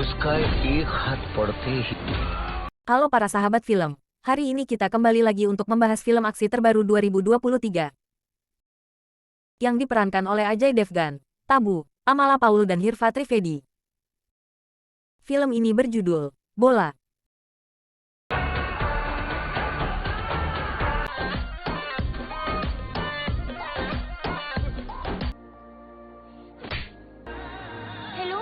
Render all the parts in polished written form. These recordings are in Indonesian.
उसका एक हाथ पड़ते ही। Halo para sahabat film, hari ini kita kembali lagi untuk membahas film aksi terbaru 2023. Yang diperankan oleh Ajay Devgan, Tabu, Amala Paul dan Hirva Trivedi. Film ini berjudul Bola. Hello.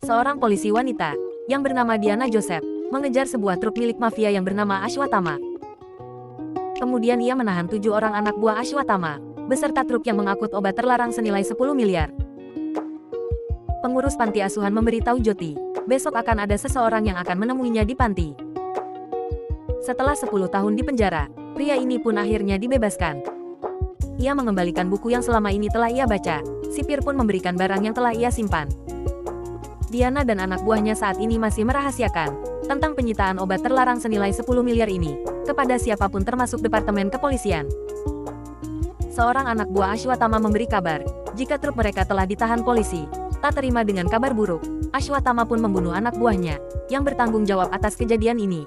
Seorang polisi wanita, yang bernama Diana Joseph, mengejar sebuah truk milik mafia yang bernama Ashwatama. Kemudian ia menahan 7 orang anak buah Ashwatama, beserta truk yang mengangkut obat terlarang senilai 10 miliar. Pengurus panti asuhan memberitahu Jyoti, besok akan ada seseorang yang akan menemuinya di panti. Setelah 10 tahun di penjara, pria ini pun akhirnya dibebaskan. Ia mengembalikan buku yang selama ini telah ia baca, sipir pun memberikan barang yang telah ia simpan. Diana dan anak buahnya saat ini masih merahasiakan tentang penyitaan obat terlarang senilai 10 miliar ini kepada siapapun termasuk Departemen Kepolisian. Seorang anak buah Ashwatama memberi kabar jika truk mereka telah ditahan polisi. Tak terima dengan kabar buruk, Ashwatama pun membunuh anak buahnya yang bertanggung jawab atas kejadian ini.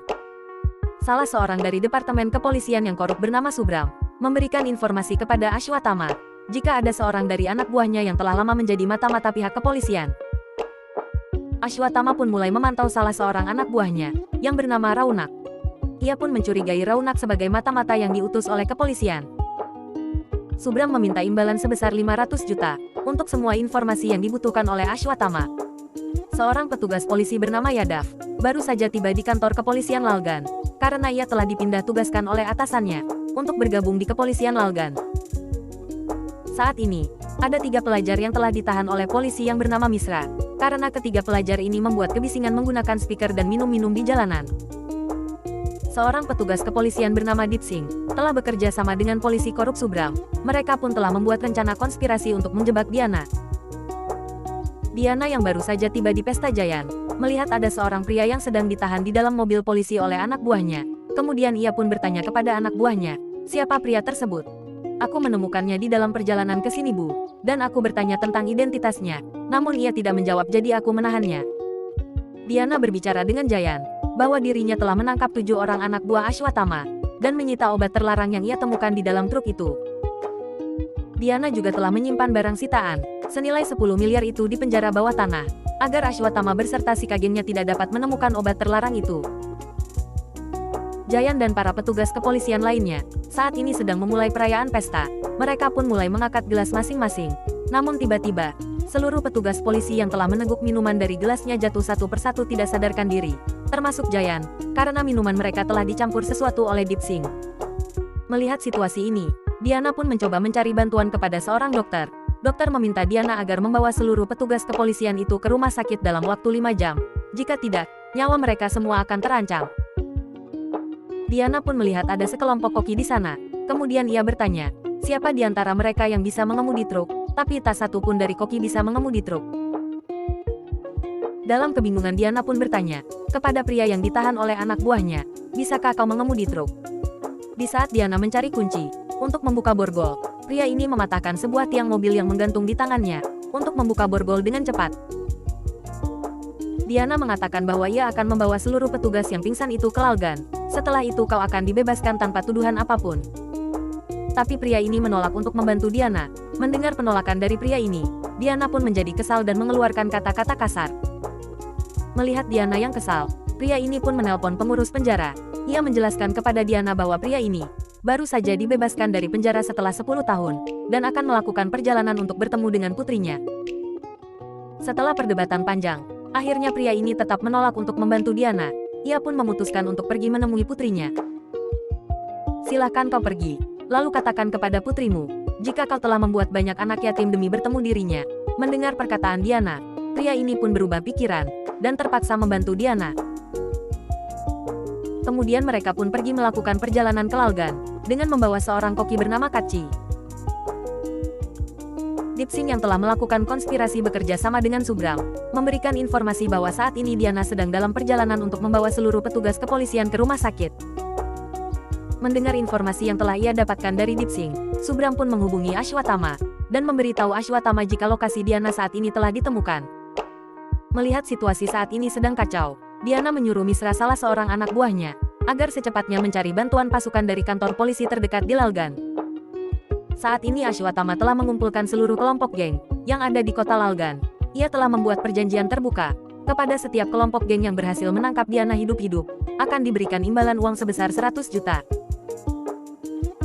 Salah seorang dari Departemen Kepolisian yang korup bernama Subram memberikan informasi kepada Ashwatama jika ada seorang dari anak buahnya yang telah lama menjadi mata-mata pihak kepolisian. Ashwatama pun mulai memantau salah seorang anak buahnya, yang bernama Raunak. Ia pun mencurigai Raunak sebagai mata-mata yang diutus oleh kepolisian. Subram meminta imbalan sebesar 500 juta, untuk semua informasi yang dibutuhkan oleh Ashwatama. Seorang petugas polisi bernama Yadav, baru saja tiba di kantor kepolisian Lalgan, karena ia telah dipindah tugaskan oleh atasannya, untuk bergabung di kepolisian Lalgan. Saat ini, ada 3 pelajar yang telah ditahan oleh polisi yang bernama Misra, karena ketiga pelajar ini membuat kebisingan menggunakan speaker dan minum-minum di jalanan. Seorang petugas kepolisian bernama Deep Singh telah bekerja sama dengan polisi korup Subram. Mereka pun telah membuat rencana konspirasi untuk menjebak Diana. Diana yang baru saja tiba di Pesta Jayan, melihat ada seorang pria yang sedang ditahan di dalam mobil polisi oleh anak buahnya. Kemudian ia pun bertanya kepada anak buahnya, siapa pria tersebut? Aku menemukannya di dalam perjalanan ke sini, Bu. Dan aku bertanya tentang identitasnya. Namun ia tidak menjawab, jadi aku menahannya. Diana berbicara dengan Jayan, bahwa dirinya telah menangkap 7 orang anak buah Ashwatama, dan menyita obat terlarang yang ia temukan di dalam truk itu. Diana juga telah menyimpan barang sitaan, senilai 10 miliar itu di penjara bawah tanah, agar Ashwatama berserta si kagennya tidak dapat menemukan obat terlarang itu. Jayan dan para petugas kepolisian lainnya saat ini sedang memulai perayaan pesta. Mereka pun mulai mengangkat gelas masing-masing. Namun tiba-tiba, seluruh petugas polisi yang telah meneguk minuman dari gelasnya jatuh satu persatu tidak sadarkan diri, termasuk Jayan, karena minuman mereka telah dicampur sesuatu oleh Deep Singh. Melihat situasi ini, Diana pun mencoba mencari bantuan kepada seorang dokter. Dokter meminta Diana agar membawa seluruh petugas kepolisian itu ke rumah sakit dalam waktu 5 jam. Jika tidak, nyawa mereka semua akan terancam. Diana pun melihat ada sekelompok koki di sana. Kemudian ia bertanya, siapa di antara mereka yang bisa mengemudi truk, tapi tak satu pun dari koki bisa mengemudi truk. Dalam kebingungan Diana pun bertanya, kepada pria yang ditahan oleh anak buahnya, bisakah kau mengemudi truk? Di saat Diana mencari kunci, untuk membuka borgol, pria ini mematahkan sebuah tiang mobil yang menggantung di tangannya, untuk membuka borgol dengan cepat. Diana mengatakan bahwa ia akan membawa seluruh petugas yang pingsan itu ke Lalgan. Setelah itu kau akan dibebaskan tanpa tuduhan apapun. Tapi pria ini menolak untuk membantu Diana. Mendengar penolakan dari pria ini, Diana pun menjadi kesal dan mengeluarkan kata-kata kasar. Melihat Diana yang kesal, pria ini pun menelpon pengurus penjara. Ia menjelaskan kepada Diana bahwa pria ini baru saja dibebaskan dari penjara setelah 10 tahun, dan akan melakukan perjalanan untuk bertemu dengan putrinya. Setelah perdebatan panjang, akhirnya pria ini tetap menolak untuk membantu Diana. Ia pun memutuskan untuk pergi menemui putrinya. Silahkan kau pergi, lalu katakan kepada putrimu, jika kau telah membuat banyak anak yatim demi bertemu dirinya. Mendengar perkataan Diana, pria ini pun berubah pikiran, dan terpaksa membantu Diana. Kemudian mereka pun pergi melakukan perjalanan ke Lalgan, dengan membawa seorang koki bernama Kachi. Dipsing yang telah melakukan konspirasi bekerja sama dengan Subram, memberikan informasi bahwa saat ini Diana sedang dalam perjalanan untuk membawa seluruh petugas kepolisian ke rumah sakit. Mendengar informasi yang telah ia dapatkan dari Dipsing, Subram pun menghubungi Ashwatthama, dan memberitahu Ashwatthama jika lokasi Diana saat ini telah ditemukan. Melihat situasi saat ini sedang kacau, Diana menyuruh Misra salah seorang anak buahnya, agar secepatnya mencari bantuan pasukan dari kantor polisi terdekat di Lalgan. Saat ini Ashwatthama telah mengumpulkan seluruh kelompok geng yang ada di kota Lalgan. Ia telah membuat perjanjian terbuka kepada setiap kelompok geng yang berhasil menangkap Diana hidup-hidup, akan diberikan imbalan uang sebesar 100 juta.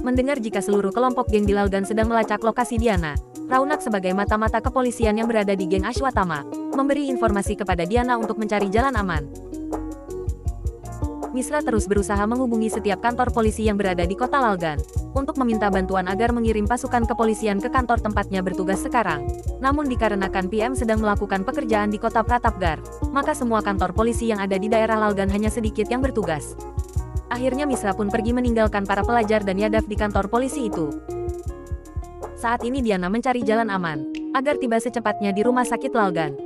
Mendengar jika seluruh kelompok geng di Lalgan sedang melacak lokasi Diana, Raunak sebagai mata-mata kepolisian yang berada di geng Ashwatthama, memberi informasi kepada Diana untuk mencari jalan aman. Misra terus berusaha menghubungi setiap kantor polisi yang berada di kota Lalgan, untuk meminta bantuan agar mengirim pasukan kepolisian ke kantor tempatnya bertugas sekarang. Namun dikarenakan PM sedang melakukan pekerjaan di kota Pratapgarh, maka semua kantor polisi yang ada di daerah Lalgan hanya sedikit yang bertugas. Akhirnya Misra pun pergi meninggalkan para pelajar dan Yadav di kantor polisi itu. Saat ini Diana mencari jalan aman, agar tiba secepatnya di rumah sakit Lalgan.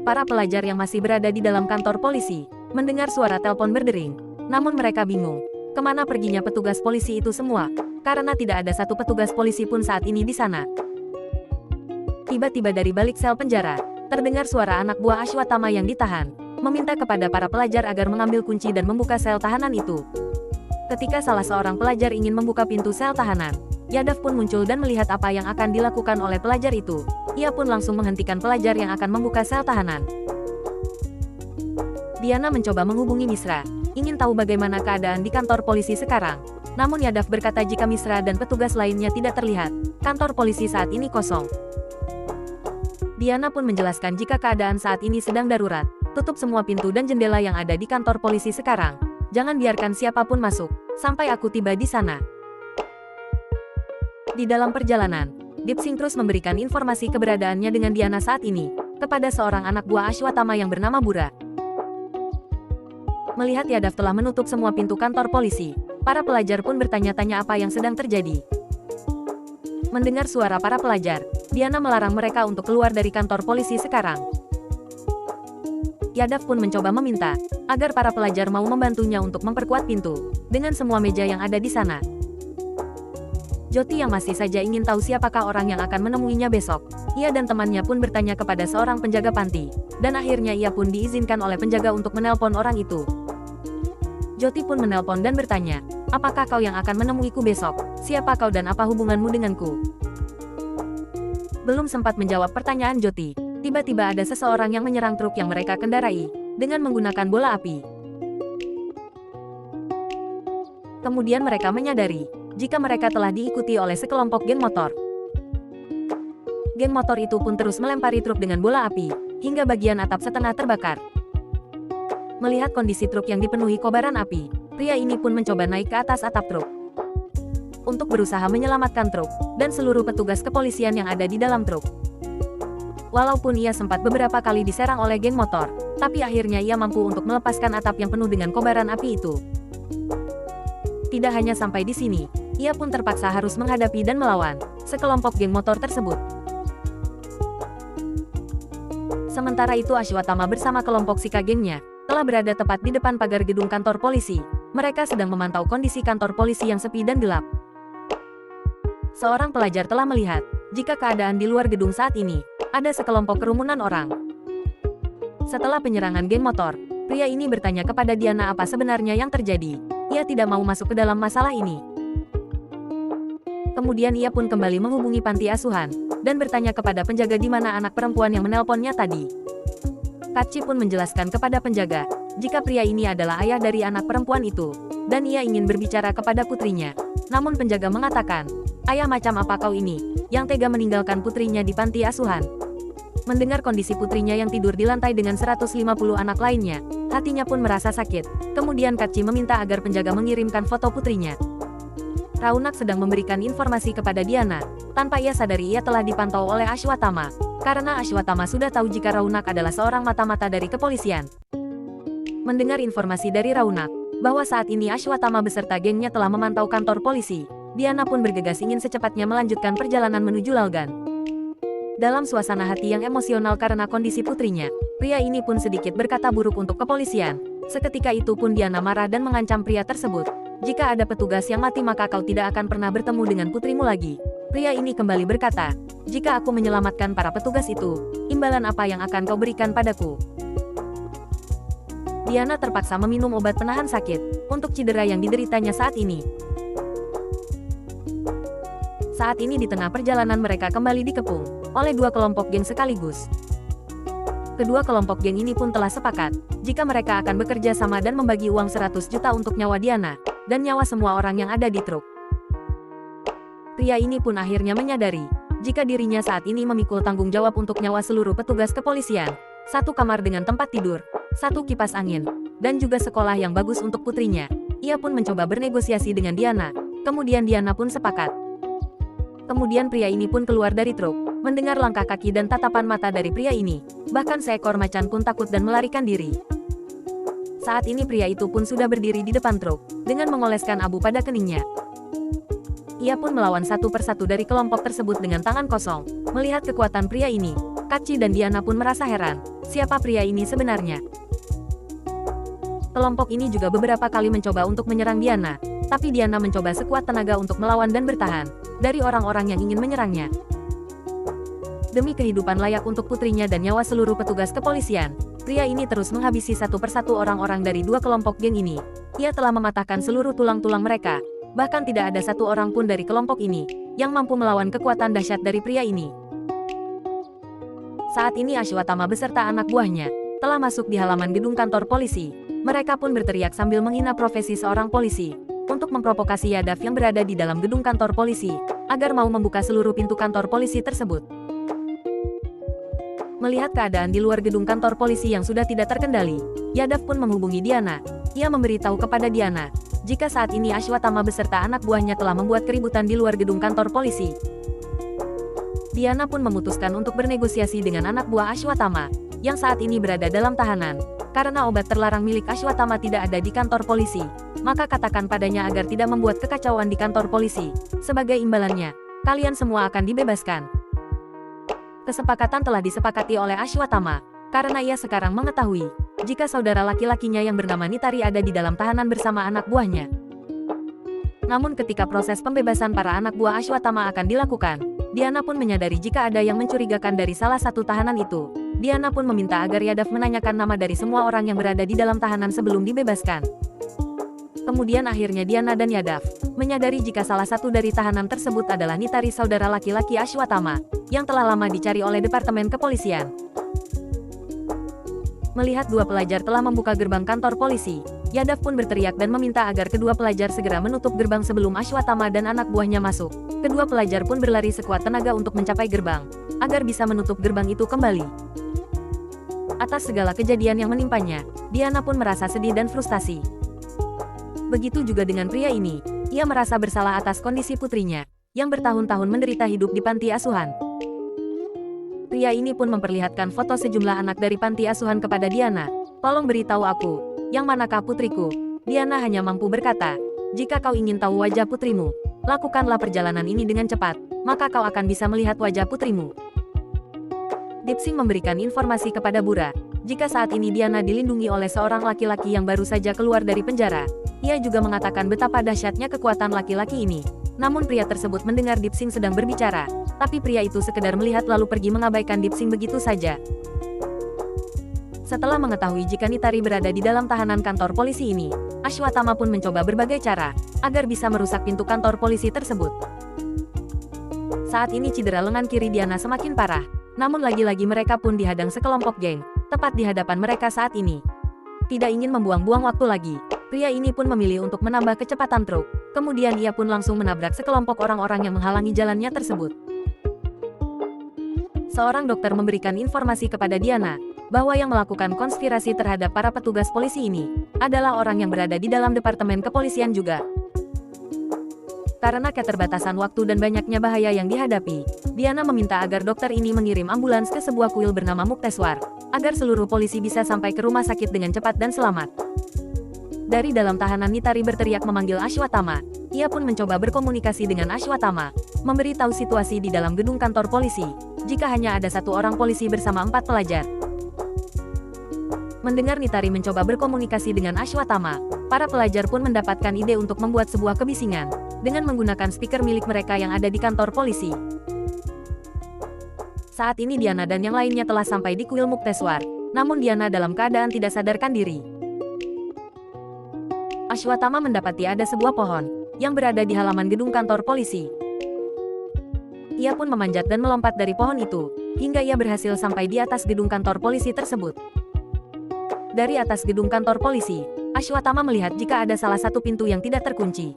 Para pelajar yang masih berada di dalam kantor polisi, mendengar suara telepon berdering, namun mereka bingung, kemana perginya petugas polisi itu semua, karena tidak ada satu petugas polisi pun saat ini di sana. Tiba-tiba dari balik sel penjara, terdengar suara anak buah Ashwatthama yang ditahan, meminta kepada para pelajar agar mengambil kunci dan membuka sel tahanan itu. Ketika salah seorang pelajar ingin membuka pintu sel tahanan, Yadav pun muncul dan melihat apa yang akan dilakukan oleh pelajar itu. Ia pun langsung menghentikan pelajar yang akan membuka sel tahanan. Diana mencoba menghubungi Misra, ingin tahu bagaimana keadaan di kantor polisi sekarang. Namun Yadav berkata jika Misra dan petugas lainnya tidak terlihat, kantor polisi saat ini kosong. Diana pun menjelaskan jika keadaan saat ini sedang darurat, tutup semua pintu dan jendela yang ada di kantor polisi sekarang. Jangan biarkan siapapun masuk, sampai aku tiba di sana. Di dalam perjalanan, Dipsing terus memberikan informasi keberadaannya dengan Diana saat ini, kepada seorang anak buah Ashwatthama yang bernama Bura. Melihat Yadav telah menutup semua pintu kantor polisi, para pelajar pun bertanya-tanya apa yang sedang terjadi. Mendengar suara para pelajar, Diana melarang mereka untuk keluar dari kantor polisi sekarang. Yadav pun mencoba meminta, agar para pelajar mau membantunya untuk memperkuat pintu, dengan semua meja yang ada di sana. Jyoti yang masih saja ingin tahu siapakah orang yang akan menemuinya besok. Ia dan temannya pun bertanya kepada seorang penjaga panti, dan akhirnya ia pun diizinkan oleh penjaga untuk menelpon orang itu. Jyoti pun menelpon dan bertanya, apakah kau yang akan menemuiku besok? Siapa kau dan apa hubunganmu denganku? Belum sempat menjawab pertanyaan Jyoti, tiba-tiba ada seseorang yang menyerang truk yang mereka kendarai, dengan menggunakan bola api. Kemudian mereka menyadari, jika mereka telah diikuti oleh sekelompok geng motor. Geng motor itu pun terus melempari truk dengan bola api, hingga bagian atap setengah terbakar. Melihat kondisi truk yang dipenuhi kobaran api, pria ini pun mencoba naik ke atas atap truk untuk berusaha menyelamatkan truk, dan seluruh petugas kepolisian yang ada di dalam truk. Walaupun ia sempat beberapa kali diserang oleh geng motor, tapi akhirnya ia mampu untuk melepaskan atap yang penuh dengan kobaran api itu. Tidak hanya sampai di sini, ia pun terpaksa harus menghadapi dan melawan sekelompok geng motor tersebut. Sementara itu Ashwatthama bersama kelompok Sika gengnya telah berada tepat di depan pagar gedung kantor polisi. Mereka sedang memantau kondisi kantor polisi yang sepi dan gelap. Seorang pelajar telah melihat jika keadaan di luar gedung saat ini ada sekelompok kerumunan orang. Setelah penyerangan geng motor, pria ini bertanya kepada Diana apa sebenarnya yang terjadi. Ia tidak mau masuk ke dalam masalah ini. Kemudian ia pun kembali menghubungi panti asuhan, dan bertanya kepada penjaga di mana anak perempuan yang menelponnya tadi. Kachi pun menjelaskan kepada penjaga, jika pria ini adalah ayah dari anak perempuan itu, dan ia ingin berbicara kepada putrinya. Namun penjaga mengatakan, ayah macam apa kau ini, yang tega meninggalkan putrinya di panti asuhan. Mendengar kondisi putrinya yang tidur di lantai dengan 150 anak lainnya, hatinya pun merasa sakit. Kemudian Kachi meminta agar penjaga mengirimkan foto putrinya. Raunak sedang memberikan informasi kepada Diana, tanpa ia sadari ia telah dipantau oleh Ashwatthama, karena Ashwatthama sudah tahu jika Raunak adalah seorang mata-mata dari kepolisian. Mendengar informasi dari Raunak, bahwa saat ini Ashwatama beserta gengnya telah memantau kantor polisi, Diana pun bergegas ingin secepatnya melanjutkan perjalanan menuju Lalgan. Dalam suasana hati yang emosional karena kondisi putrinya, pria ini pun sedikit berkata buruk untuk kepolisian. Seketika itu pun Diana marah dan mengancam pria tersebut. Jika ada petugas yang mati maka kau tidak akan pernah bertemu dengan putrimu lagi. Pria ini kembali berkata, jika aku menyelamatkan para petugas itu, imbalan apa yang akan kau berikan padaku? Diana terpaksa meminum obat penahan sakit untuk cedera yang dideritanya saat ini. Saat ini di tengah perjalanan mereka kembali dikepung oleh dua kelompok geng sekaligus. Kedua kelompok geng ini pun telah sepakat jika mereka akan bekerja sama dan membagi uang 100 juta untuk nyawa Diana dan nyawa semua orang yang ada di truk. Pria ini pun akhirnya menyadari jika dirinya saat ini memikul tanggung jawab untuk nyawa seluruh petugas kepolisian, satu kamar dengan tempat tidur, satu kipas angin, dan juga sekolah yang bagus untuk putrinya. Ia pun mencoba bernegosiasi dengan Diana. Kemudian Diana pun sepakat. Kemudian pria ini pun keluar dari truk. Mendengar langkah kaki dan tatapan mata dari pria ini, bahkan seekor macan pun takut dan melarikan diri. Saat ini pria itu pun sudah berdiri di depan truk, dengan mengoleskan abu pada keningnya. Ia pun melawan satu persatu dari kelompok tersebut dengan tangan kosong. Melihat kekuatan pria ini, Kachi dan Diana pun merasa heran, siapa pria ini sebenarnya? Kelompok ini juga beberapa kali mencoba untuk menyerang Diana, tapi Diana mencoba sekuat tenaga untuk melawan dan bertahan dari orang-orang yang ingin menyerangnya. Demi kehidupan layak untuk putrinya dan nyawa seluruh petugas kepolisian, pria ini terus menghabisi satu persatu orang-orang dari dua kelompok geng ini. Ia telah mematahkan seluruh tulang-tulang mereka, bahkan tidak ada satu orang pun dari kelompok ini yang mampu melawan kekuatan dahsyat dari pria ini. Saat ini Ashwatama beserta anak buahnya telah masuk di halaman gedung kantor polisi. Mereka pun berteriak sambil menghina profesi seorang polisi untuk memprovokasi Yadav yang berada di dalam gedung kantor polisi agar mau membuka seluruh pintu kantor polisi tersebut. Melihat keadaan di luar gedung kantor polisi yang sudah tidak terkendali, Yadav pun menghubungi Diana. Ia memberitahu kepada Diana jika saat ini Ashwatama beserta anak buahnya telah membuat keributan di luar gedung kantor polisi. Diana pun memutuskan untuk bernegosiasi dengan anak buah Ashwatama, yang saat ini berada dalam tahanan. Karena obat terlarang milik Ashwatama tidak ada di kantor polisi, maka katakan padanya agar tidak membuat kekacauan di kantor polisi. Sebagai imbalannya, kalian semua akan dibebaskan. Kesepakatan telah disepakati oleh Ashwatama, karena ia sekarang mengetahui jika saudara laki-lakinya yang bernama Nitari ada di dalam tahanan bersama anak buahnya. Namun ketika proses pembebasan para anak buah Ashwatama akan dilakukan, Diana pun menyadari jika ada yang mencurigakan dari salah satu tahanan itu. Diana pun meminta agar Yadav menanyakan nama dari semua orang yang berada di dalam tahanan sebelum dibebaskan. Kemudian akhirnya Diana dan Yadav menyadari jika salah satu dari tahanan tersebut adalah Nitari, saudara laki-laki Ashwatama, yang telah lama dicari oleh Departemen Kepolisian. Melihat dua pelajar telah membuka gerbang kantor polisi, Yadav pun berteriak dan meminta agar kedua pelajar segera menutup gerbang sebelum Ashwatama dan anak buahnya masuk. Kedua pelajar pun berlari sekuat tenaga untuk mencapai gerbang, agar bisa menutup gerbang itu kembali. Atas segala kejadian yang menimpanya, Diana pun merasa sedih dan frustasi. Begitu juga dengan pria ini, ia merasa bersalah atas kondisi putrinya, yang bertahun-tahun menderita hidup di panti asuhan. Pria ini pun memperlihatkan foto sejumlah anak dari panti asuhan kepada Diana. Tolong beritahu aku, yang manakah putriku? Diana hanya mampu berkata, jika kau ingin tahu wajah putrimu, lakukanlah perjalanan ini dengan cepat, maka kau akan bisa melihat wajah putrimu. Dipsing memberikan informasi kepada Bura, jika saat ini Diana dilindungi oleh seorang laki-laki yang baru saja keluar dari penjara. Ia juga mengatakan betapa dahsyatnya kekuatan laki-laki ini. Namun pria tersebut mendengar Dipsing sedang berbicara, tapi pria itu sekedar melihat lalu pergi mengabaikan Dipsing begitu saja. Setelah mengetahui jika Nitari berada di dalam tahanan kantor polisi ini, Ashwatama pun mencoba berbagai cara agar bisa merusak pintu kantor polisi tersebut. Saat ini cedera lengan kiri Diana semakin parah, namun lagi-lagi mereka pun dihadang sekelompok geng, tepat di hadapan mereka saat ini. Tidak ingin membuang-buang waktu lagi, pria ini pun memilih untuk menambah kecepatan truk. Kemudian ia pun langsung menabrak sekelompok orang-orang yang menghalangi jalannya tersebut. Seorang dokter memberikan informasi kepada Diana bahwa yang melakukan konspirasi terhadap para petugas polisi ini adalah orang yang berada di dalam departemen kepolisian juga. Karena keterbatasan waktu dan banyaknya bahaya yang dihadapi, Diana meminta agar dokter ini mengirim ambulans ke sebuah kuil bernama Mukteswar, agar seluruh polisi bisa sampai ke rumah sakit dengan cepat dan selamat. Dari dalam tahanan Nitari berteriak memanggil Ashwatama. Ia pun mencoba berkomunikasi dengan Ashwatama, memberitahu situasi di dalam gedung kantor polisi, jika hanya ada satu orang polisi bersama 4 pelajar. Mendengar Nitari mencoba berkomunikasi dengan Ashwatama, para pelajar pun mendapatkan ide untuk membuat sebuah kebisingan, dengan menggunakan speaker milik mereka yang ada di kantor polisi. Saat ini Diana dan yang lainnya telah sampai di kuil Mukteswar, namun Diana dalam keadaan tidak sadarkan diri. Ashwatama mendapati ada sebuah pohon, yang berada di halaman gedung kantor polisi. Ia pun memanjat dan melompat dari pohon itu, hingga ia berhasil sampai di atas gedung kantor polisi tersebut. Dari atas gedung kantor polisi, Ashwatama melihat jika ada salah satu pintu yang tidak terkunci.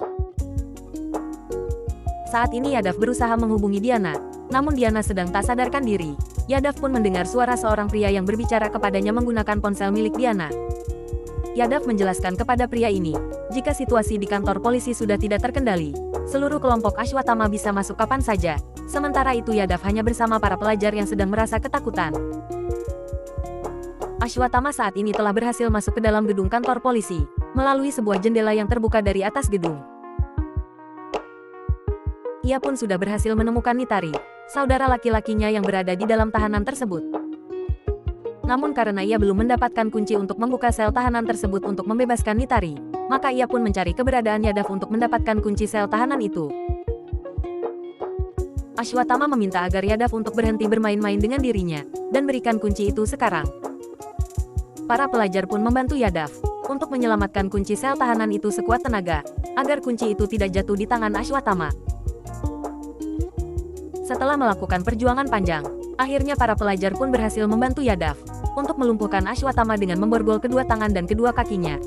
Saat ini Yadav berusaha menghubungi Diana, namun Diana sedang tak sadarkan diri. Yadav pun mendengar suara seorang pria yang berbicara kepadanya menggunakan ponsel milik Diana. Yadav menjelaskan kepada pria ini, jika situasi di kantor polisi sudah tidak terkendali, seluruh kelompok Ashwatama bisa masuk kapan saja. Sementara itu Yadav hanya bersama para pelajar yang sedang merasa ketakutan. Ashwatama saat ini telah berhasil masuk ke dalam gedung kantor polisi, melalui sebuah jendela yang terbuka dari atas gedung. Ia pun sudah berhasil menemukan Nitari, saudara laki-lakinya yang berada di dalam tahanan tersebut. Namun karena ia belum mendapatkan kunci untuk membuka sel tahanan tersebut untuk membebaskan Nitari, maka ia pun mencari keberadaan Yadav untuk mendapatkan kunci sel tahanan itu. Ashwatama meminta agar Yadav untuk berhenti bermain-main dengan dirinya, dan berikan kunci itu sekarang. Para pelajar pun membantu Yadav untuk menyelamatkan kunci sel tahanan itu sekuat tenaga, agar kunci itu tidak jatuh di tangan Ashwatama. Setelah melakukan perjuangan panjang, akhirnya para pelajar pun berhasil membantu Yadav untuk melumpuhkan Ashwatama dengan memborgol kedua tangan dan kedua kakinya.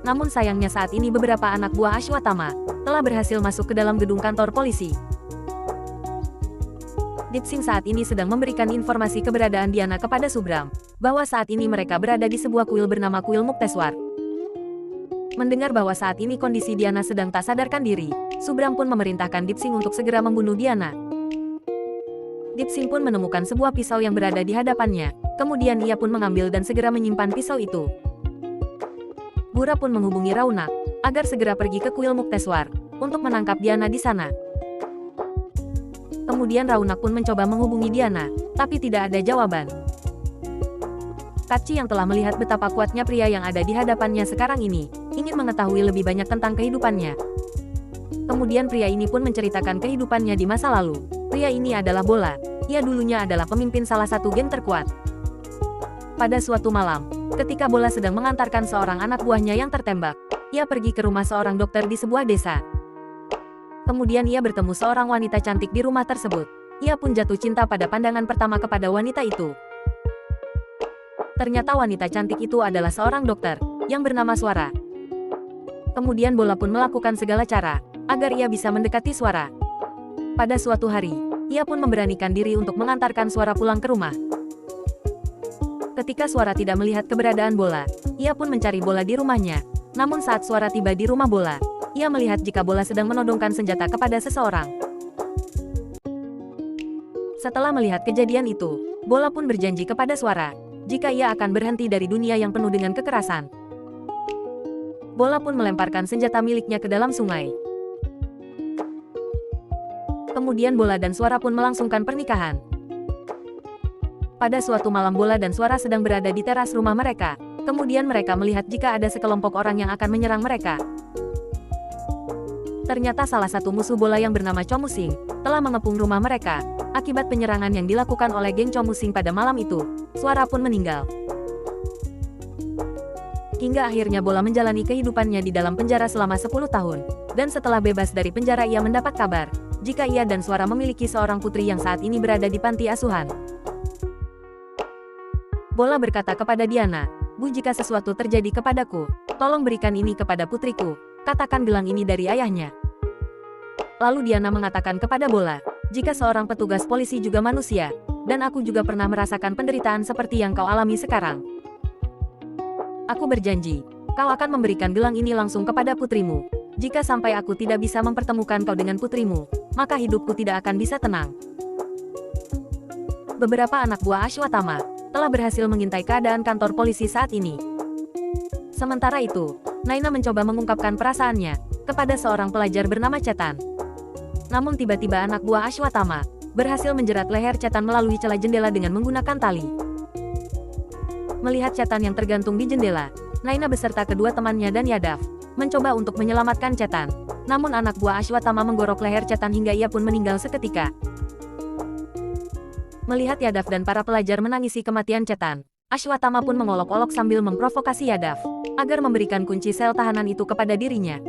Namun sayangnya saat ini beberapa anak buah Ashwatama telah berhasil masuk ke dalam gedung kantor polisi. Dipsing saat ini sedang memberikan informasi keberadaan Diana kepada Subram, bahwa saat ini mereka berada di sebuah kuil bernama Kuil Mukteswar. Mendengar bahwa saat ini kondisi Diana sedang tak sadarkan diri, Subram pun memerintahkan Dipsing untuk segera membunuh Diana. Dipsing pun menemukan sebuah pisau yang berada di hadapannya, kemudian ia pun mengambil dan segera menyimpan pisau itu. Bura pun menghubungi Raunak, agar segera pergi ke Kuil Mukteswar, untuk menangkap Diana di sana. Kemudian Raunak pun mencoba menghubungi Diana, tapi tidak ada jawaban. Kaci yang telah melihat betapa kuatnya pria yang ada di hadapannya sekarang ini, ingin mengetahui lebih banyak tentang kehidupannya. Kemudian pria ini pun menceritakan kehidupannya di masa lalu. Pria ini adalah Bola. Ia dulunya adalah pemimpin salah satu geng terkuat. Pada suatu malam, ketika Bola sedang mengantarkan seorang anak buahnya yang tertembak, ia pergi ke rumah seorang dokter di sebuah desa. Kemudian ia bertemu seorang wanita cantik di rumah tersebut. Ia pun jatuh cinta pada pandangan pertama kepada wanita itu. Ternyata wanita cantik itu adalah seorang dokter, yang bernama Suara. Kemudian Bola pun melakukan segala cara, agar ia bisa mendekati Suara. Pada suatu hari, ia pun memberanikan diri untuk mengantarkan Suara pulang ke rumah. Ketika Suara tidak melihat keberadaan Bola, ia pun mencari Bola di rumahnya. Namun saat Suara tiba di rumah Bola, ia melihat jika Bola sedang menodongkan senjata kepada seseorang. Setelah melihat kejadian itu, Bola pun berjanji kepada Suara, jika ia akan berhenti dari dunia yang penuh dengan kekerasan. Bola pun melemparkan senjata miliknya ke dalam sungai. Kemudian Bola dan Suara pun melangsungkan pernikahan. Pada suatu malam Bola dan Suara sedang berada di teras rumah mereka. Kemudian mereka melihat jika ada sekelompok orang yang akan menyerang mereka. Ternyata salah satu musuh Bola yang bernama Chomusing telah mengepung rumah mereka. Akibat penyerangan yang dilakukan oleh geng Chomusing pada malam itu, Suara pun meninggal. Hingga akhirnya Bola menjalani kehidupannya di dalam penjara selama 10 tahun. Dan setelah bebas dari penjara ia mendapat kabar, jika ia dan Suara memiliki seorang putri yang saat ini berada di panti asuhan. Bola berkata kepada Diana, "Bu, jika sesuatu terjadi kepadaku, tolong berikan ini kepada putriku. Katakan gelang ini dari ayahnya." Lalu Diana mengatakan kepada Bola, "Jika seorang petugas polisi juga manusia, dan aku juga pernah merasakan penderitaan seperti yang kau alami sekarang. Aku berjanji, kau akan memberikan gelang ini langsung kepada putrimu. Jika sampai aku tidak bisa mempertemukan kau dengan putrimu, maka hidupku tidak akan bisa tenang. Beberapa anak buah Ashwatthama telah berhasil mengintai keadaan kantor polisi saat ini. Sementara itu, Naina mencoba mengungkapkan perasaannya kepada seorang pelajar bernama Chetan. Namun tiba-tiba anak buah Ashwatthama berhasil menjerat leher Chetan melalui celah jendela dengan menggunakan tali. Melihat Chetan yang tergantung di jendela, Naina beserta kedua temannya dan Yadav mencoba untuk menyelamatkan Chetan. Namun anak buah Ashwatthama menggorok leher Chetan hingga ia pun meninggal seketika. Melihat Yadav dan para pelajar menangisi kematian Chetan, Ashwatthama pun mengolok-olok sambil memprovokasi Yadav agar memberikan kunci sel tahanan itu kepada dirinya.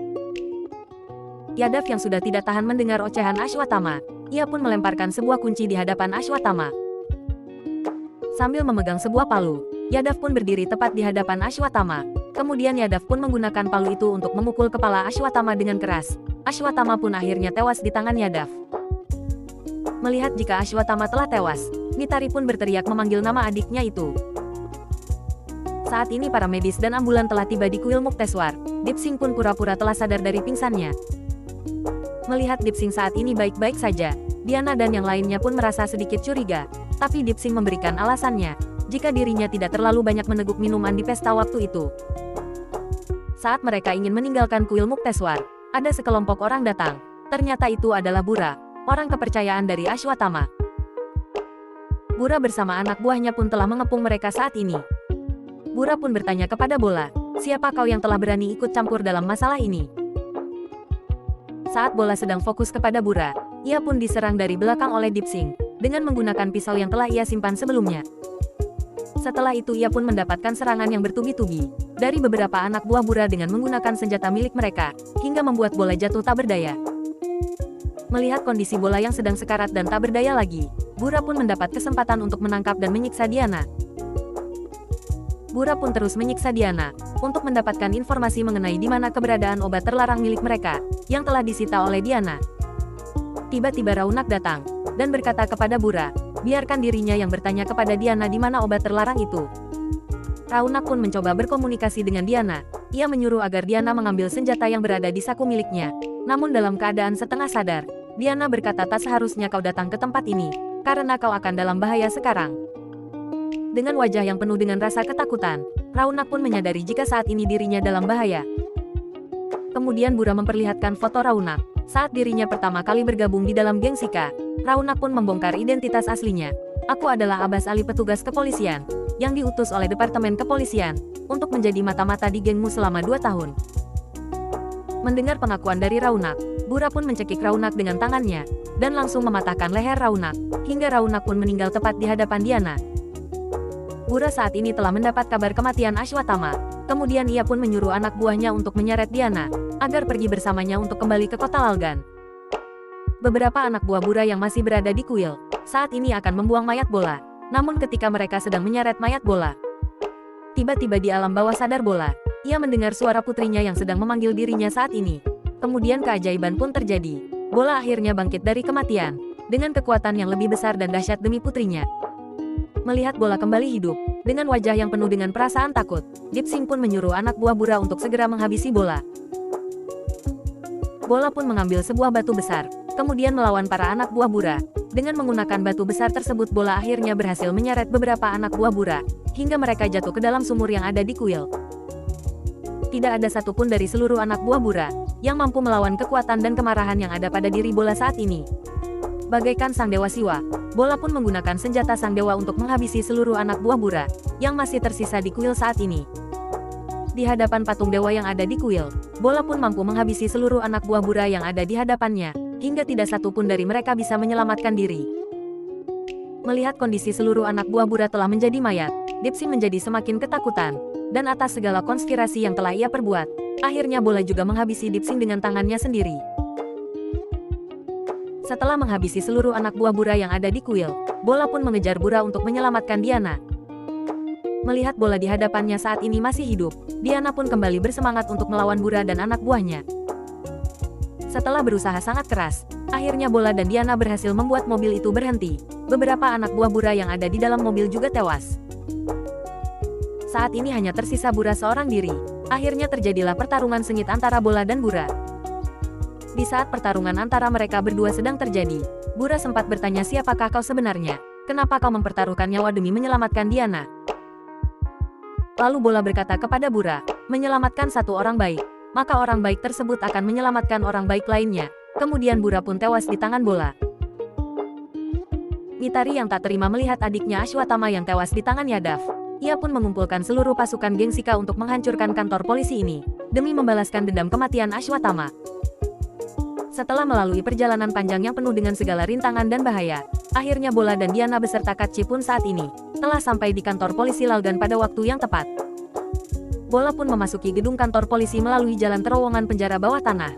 Yadav yang sudah tidak tahan mendengar ocehan Ashwatthama, ia pun melemparkan sebuah kunci di hadapan Ashwatthama. Sambil memegang sebuah palu, Yadav pun berdiri tepat di hadapan Ashwatthama. Kemudian Yadav pun menggunakan palu itu untuk memukul kepala Ashwatthama dengan keras. Ashwatthama pun akhirnya tewas di tangan Yadav. Melihat jika Ashwatthama telah tewas, Mitari pun berteriak memanggil nama adiknya itu. Saat ini para medis dan ambulan telah tiba di kuil Mukteswar. Dipsing pun pura-pura telah sadar dari pingsannya. Melihat Dipsing saat ini baik-baik saja, Diana dan yang lainnya pun merasa sedikit curiga. Tapi Dipsing memberikan alasannya, jika dirinya tidak terlalu banyak meneguk minuman di pesta waktu itu. Saat mereka ingin meninggalkan kuil Mukteswar, ada sekelompok orang datang. Ternyata itu adalah Bura, orang kepercayaan dari Ashwatthama. Bura bersama anak buahnya pun telah mengepung mereka saat ini. Bura pun bertanya kepada Bola, siapa kau yang telah berani ikut campur dalam masalah ini? Saat Bola sedang fokus kepada Bura, ia pun diserang dari belakang oleh Dipsing dengan menggunakan pisau yang telah ia simpan sebelumnya. Setelah itu ia pun mendapatkan serangan yang bertubi-tubi dari beberapa anak buah Bura dengan menggunakan senjata milik mereka, hingga membuat Bola jatuh tak berdaya. Melihat kondisi Bola yang sedang sekarat dan tak berdaya lagi, Bura pun mendapat kesempatan untuk menangkap dan menyiksa Diana. Bura pun terus menyiksa Diana untuk mendapatkan informasi mengenai di mana keberadaan obat terlarang milik mereka yang telah disita oleh Diana. Tiba-tiba Raunak datang dan berkata kepada Bura, biarkan dirinya yang bertanya kepada Diana di mana obat terlarang itu. Raunak pun mencoba berkomunikasi dengan Diana. Ia menyuruh agar Diana mengambil senjata yang berada di saku miliknya. Namun dalam keadaan setengah sadar, Diana berkata tak seharusnya kau datang ke tempat ini, karena kau akan dalam bahaya sekarang. Dengan wajah yang penuh dengan rasa ketakutan, Raunak pun menyadari jika saat ini dirinya dalam bahaya. Kemudian Bura memperlihatkan foto Raunak saat dirinya pertama kali bergabung di dalam geng Sika. Raunak pun membongkar identitas aslinya. Aku adalah Abbas Ali, petugas kepolisian yang diutus oleh Departemen Kepolisian untuk menjadi mata-mata di gengmu selama 2 tahun. Mendengar pengakuan dari Raunak, Bura pun mencekik Raunak dengan tangannya dan langsung mematahkan leher Raunak, hingga Raunak pun meninggal tepat di hadapan Diana. Bura saat ini telah mendapat kabar kematian Ashwatthama. Kemudian ia pun menyuruh anak buahnya untuk menyeret Diana agar pergi bersamanya untuk kembali ke kota Lalgan. Beberapa anak buah Bura yang masih berada di kuil saat ini akan membuang mayat Bola. Namun ketika mereka sedang menyeret mayat Bola, tiba-tiba di alam bawah sadar Bola, ia mendengar suara putrinya yang sedang memanggil dirinya saat ini. Kemudian keajaiban pun terjadi. Bola akhirnya bangkit dari kematian dengan kekuatan yang lebih besar dan dahsyat demi putrinya. Melihat Bola kembali hidup dengan wajah yang penuh dengan perasaan takut, Dipsing pun menyuruh anak buah Bura untuk segera menghabisi Bola. Bola pun mengambil sebuah batu besar, kemudian melawan para anak buah Bura. Dengan menggunakan batu besar tersebut, Bola akhirnya berhasil menyeret beberapa anak buah Bura hingga mereka jatuh ke dalam sumur yang ada di kuil. Tidak ada satupun dari seluruh anak buah Bura yang mampu melawan kekuatan dan kemarahan yang ada pada diri Bola saat ini. Bagaikan sang dewa Siwa, Bola pun menggunakan senjata sang dewa untuk menghabisi seluruh anak buah Bura yang masih tersisa di kuil saat ini. Di hadapan patung dewa yang ada di kuil, Bola pun mampu menghabisi seluruh anak buah Bura yang ada di hadapannya, hingga tidak satupun dari mereka bisa menyelamatkan diri. Melihat kondisi seluruh anak buah Bura telah menjadi mayat, Dipsing menjadi semakin ketakutan, dan atas segala konspirasi yang telah ia perbuat, akhirnya Bola juga menghabisi Dipsing dengan tangannya sendiri. Setelah menghabisi seluruh anak buah Bura yang ada di kuil, Bola pun mengejar Bura untuk menyelamatkan Diana. Melihat Bola di hadapannya saat ini masih hidup, Diana pun kembali bersemangat untuk melawan Bura dan anak buahnya. Setelah berusaha sangat keras, akhirnya Bola dan Diana berhasil membuat mobil itu berhenti. Beberapa anak buah Bura yang ada di dalam mobil juga tewas. Saat ini hanya tersisa Bura seorang diri. Akhirnya terjadilah pertarungan sengit antara Bola dan Bura. Di saat pertarungan antara mereka berdua sedang terjadi, Bura sempat bertanya siapakah kau sebenarnya? Kenapa kau mempertaruhkan nyawa demi menyelamatkan Diana? Lalu Bola berkata kepada Bura, menyelamatkan satu orang baik, maka orang baik tersebut akan menyelamatkan orang baik lainnya. Kemudian Bura pun tewas di tangan Bola. Mitari yang tak terima melihat adiknya Ashwatthama yang tewas di tangan Yadav. Ia pun mengumpulkan seluruh pasukan geng Sika untuk menghancurkan kantor polisi ini, demi membalaskan dendam kematian Ashwatthama. Setelah melalui perjalanan panjang yang penuh dengan segala rintangan dan bahaya, akhirnya Bola dan Diana beserta Katchi pun saat ini telah sampai di kantor polisi Lalgan pada waktu yang tepat. Bola pun memasuki gedung kantor polisi melalui jalan terowongan penjara bawah tanah.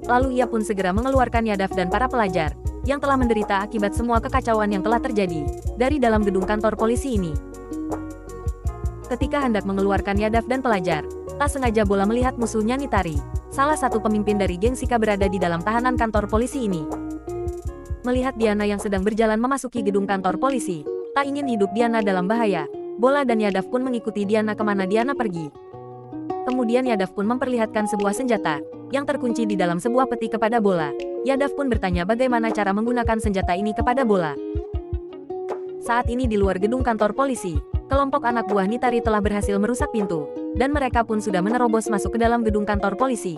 Lalu ia pun segera mengeluarkan Yadav dan para pelajar yang telah menderita akibat semua kekacauan yang telah terjadi dari dalam gedung kantor polisi ini. Ketika hendak mengeluarkan Yadav dan pelajar, tak sengaja Bola melihat musuhnya Nitari, salah satu pemimpin dari geng Sika berada di dalam tahanan kantor polisi ini. Melihat Diana yang sedang berjalan memasuki gedung kantor polisi, tak ingin hidup Diana dalam bahaya, Bola dan Yadav pun mengikuti Diana kemana Diana pergi. Kemudian Yadav pun memperlihatkan sebuah senjata yang terkunci di dalam sebuah peti kepada Bola. Yadav pun bertanya bagaimana cara menggunakan senjata ini kepada Bola. Saat ini di luar gedung kantor polisi, kelompok anak buah Nitari telah berhasil merusak pintu, dan mereka pun sudah menerobos masuk ke dalam gedung kantor polisi.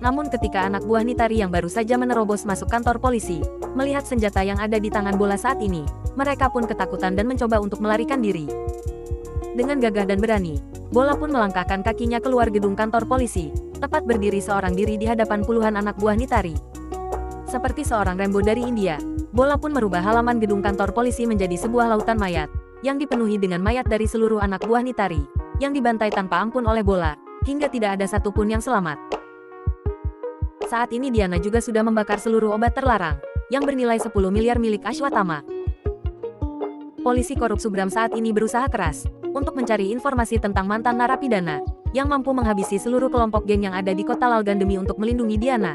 Namun ketika anak buah Nitari yang baru saja menerobos masuk kantor polisi, melihat senjata yang ada di tangan Bola saat ini, mereka pun ketakutan dan mencoba untuk melarikan diri. Dengan gagah dan berani, Bola pun melangkahkan kakinya keluar gedung kantor polisi, tepat berdiri seorang diri di hadapan puluhan anak buah Nitari. Seperti seorang Rambo dari India, Bola pun merubah halaman gedung kantor polisi menjadi sebuah lautan mayat, yang dipenuhi dengan mayat dari seluruh anak buah Nitari, yang dibantai tanpa ampun oleh Bola, hingga tidak ada satupun yang selamat. Saat ini Diana juga sudah membakar seluruh obat terlarang, yang bernilai 10 miliar milik Ashwatthama. Polisi korup Subram saat ini berusaha keras, untuk mencari informasi tentang mantan narapidana, yang mampu menghabisi seluruh kelompok geng yang ada di kota Lalgan demi untuk melindungi Diana.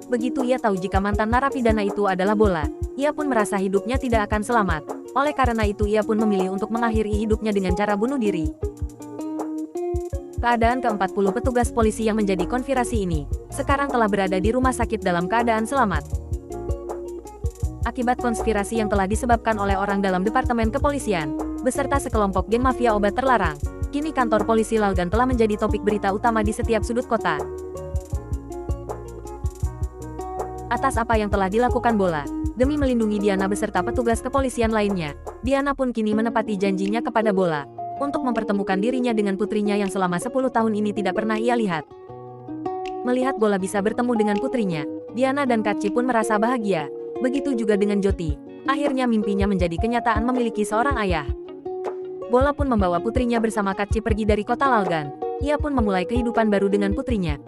Begitu ia tahu jika mantan narapidana itu adalah Bola, ia pun merasa hidupnya tidak akan selamat. Oleh karena itu ia pun memilih untuk mengakhiri hidupnya dengan cara bunuh diri. Keadaan ke-40 petugas polisi yang menjadi konspirasi ini, sekarang telah berada di rumah sakit dalam keadaan selamat. Akibat konspirasi yang telah disebabkan oleh orang dalam Departemen Kepolisian, beserta sekelompok geng mafia obat terlarang, kini kantor polisi Lalgan telah menjadi topik berita utama di setiap sudut kota. Atas apa yang telah dilakukan Bola, demi melindungi Diana beserta petugas kepolisian lainnya, Diana pun kini menepati janjinya kepada Bola, untuk mempertemukan dirinya dengan putrinya yang selama 10 tahun ini tidak pernah ia lihat. Melihat Bola bisa bertemu dengan putrinya, Diana dan Katchi pun merasa bahagia, begitu juga dengan Jyoti. Akhirnya mimpinya menjadi kenyataan memiliki seorang ayah. Bola pun membawa putrinya bersama Katchi pergi dari kota Lalgan, ia pun memulai kehidupan baru dengan putrinya.